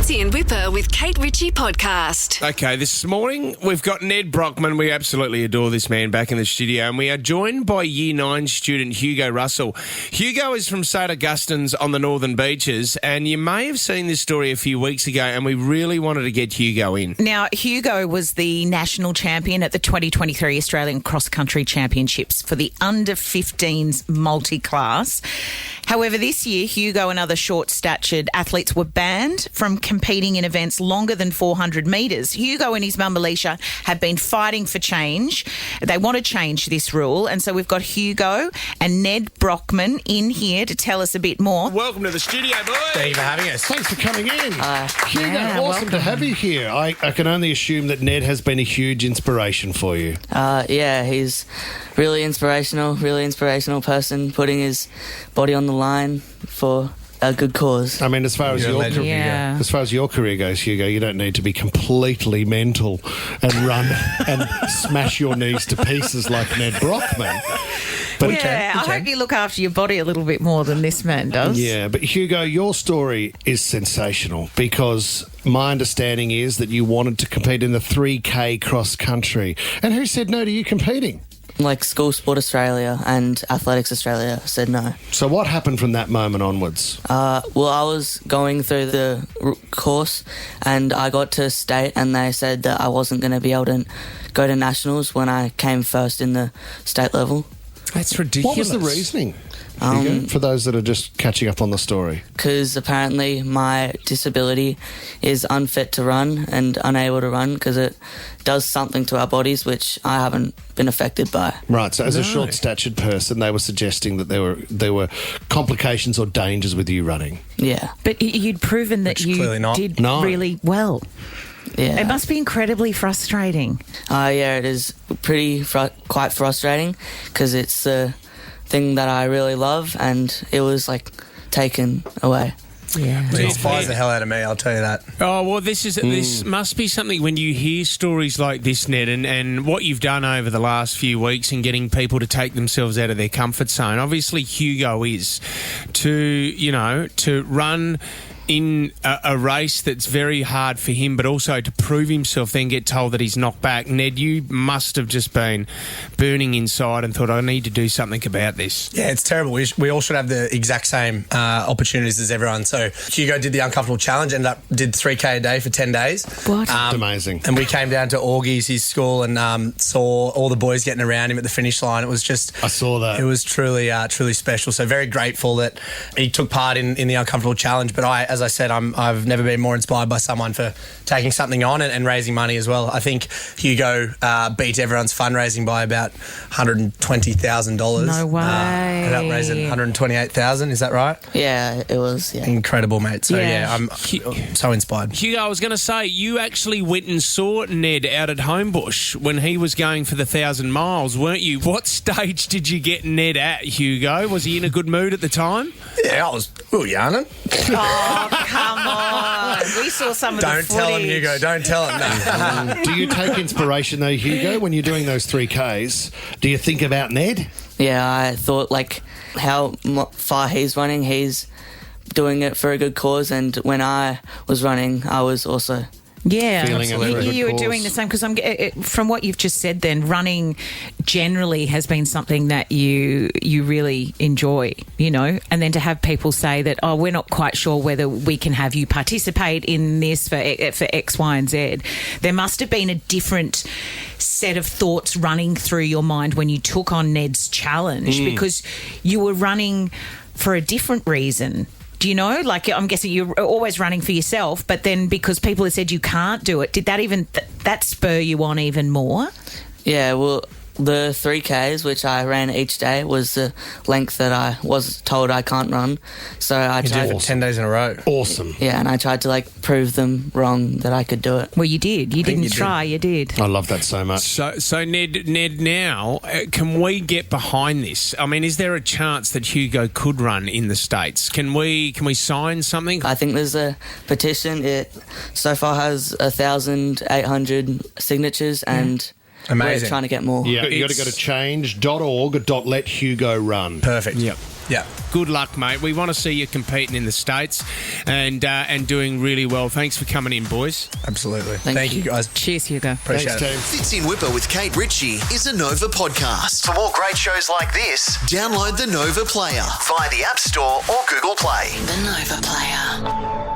Marsey and Whipper with Kate Ritchie podcast. Okay, this morning we've got Nedd Brockmann. We absolutely adore this man back in the studio, and we are joined by Year 9 student Hugo Russell. Hugo is from St Augustine's on the Northern Beaches, and you may have seen this story a few weeks ago, and we really wanted to get Hugo in. Now, Hugo was the national champion at the 2023 Australian Cross Country Championships for the under-15s multi-class. However, this year, Hugo and other short-statured athletes were banned from competing in events longer than 400 metres. Hugo and his mum, Alicia, have been fighting for change. They want to change this rule, and so we've got Hugo and Nedd Brockmann in here to tell us a bit more. Welcome to the studio, boys. Thank you for having us. Thanks for coming in. Hugo, yeah, awesome to have you here. I can only assume that Nedd has been a huge inspiration for you. Yeah, he's really inspirational person, putting his body on the line for a good cause. I mean, as far as your career goes, Hugo, you don't need to be completely mental and run and smash your knees to pieces like Nedd Brockmann. But I hope you look after your body a little bit more than this man does. Yeah, but Hugo, your story is sensational because my understanding is that you wanted to compete in the 3K cross country. And who said no to you competing? Like School Sport Australia and Athletics Australia said no. So what happened from that moment onwards? Well, I was going through the course and I got to state and they said that I wasn't going to be able to go to nationals when I came first in the state level. That's ridiculous. What was the reasoning, Hugo, for those that are just catching up on the story? Because apparently my disability is unfit to run and unable to run because it does something to our bodies which I haven't been affected by. Right, so as a short-statured person, they were suggesting that there were complications or dangers with you running. Yeah. But you'd proven that you did really well. Yeah. It must be incredibly frustrating. Yeah, it is quite frustrating because it's a thing that I really love and it was like taken away. Yeah. It inspires the hell out of me, I'll tell you that. Oh, well, this must be something when you hear stories like this, Nedd, and what you've done over the last few weeks in getting people to take themselves out of their comfort zone. Obviously, Hugo is to run in a race that's very hard for him, but also to prove himself, then get told that he's knocked back. Nedd, you must have just been burning inside and thought, I need to do something about this. Yeah, it's terrible. We all should have the exact same opportunities as everyone. So Hugo did the Uncomfortable Challenge, did 3K a day for 10 days. What? That's amazing. And we came down to Aussies, his school, and saw all the boys getting around him at the finish line. It was just... I saw that. It was truly special. So very grateful that he took part in the Uncomfortable Challenge. But as I said, I've never been more inspired by someone for taking something on and raising money as well. I think Hugo beat everyone's fundraising by about $120,000. No way. Ended up raising $128,000. Is that right? Yeah, it was. Yeah. Incredible, mate. So I'm so inspired. Hugo, I was going to say, you actually went and saw Nedd out at Homebush when he was going for the 1,000 miles, weren't you? What stage did you get Nedd at, Hugo? Was he in a good mood at the time? Yeah, we were yarning. Oh, come on. We saw some of the footage. Don't tell him, Hugo. Don't tell him. No. Do you take inspiration, though, Hugo, when you're doing those 3Ks? Do you think about Nedd? Yeah, I thought like how far he's running, he's doing it for a good cause, and when I was running, I was also... Yeah, Feeling you were doing the same because from what you've just said. Then running generally has been something that you really enjoy, and then to have people say that, oh, we're not quite sure whether we can have you participate in this for X, Y, and Z. There must have been a different set of thoughts running through your mind when you took on Nedd's challenge because you were running for a different reason. Do you know? Like, I'm guessing you're always running for yourself, but then because people have said you can't do it, did that that spur you on even more? Yeah, well, the 3Ks, which I ran each day, was the length that I was told I can't run. So I tried for 10 days in a row. Awesome. Yeah, and I tried to prove them wrong that I could do it. Well, you did. You didn't try. You did. I love that so much. So Nedd, now, can we get behind this? I mean, is there a chance that Hugo could run in the States? Can we sign something? I think there's a petition. It so far has 1,800 signatures and... Amazing. We're trying to get more. Yeah, you got to go to change.org.letHugo run. Perfect. Yep. Yeah. Good luck, mate. We want to see you competing in the States and doing really well. Thanks for coming in, boys. Absolutely. Thank you, guys. Cheers, Hugo. Appreciate it. Fits in Whipper with Kate Ritchie is a Nova podcast. For more great shows like this, download the Nova Player via the App Store or Google Play. The Nova Player.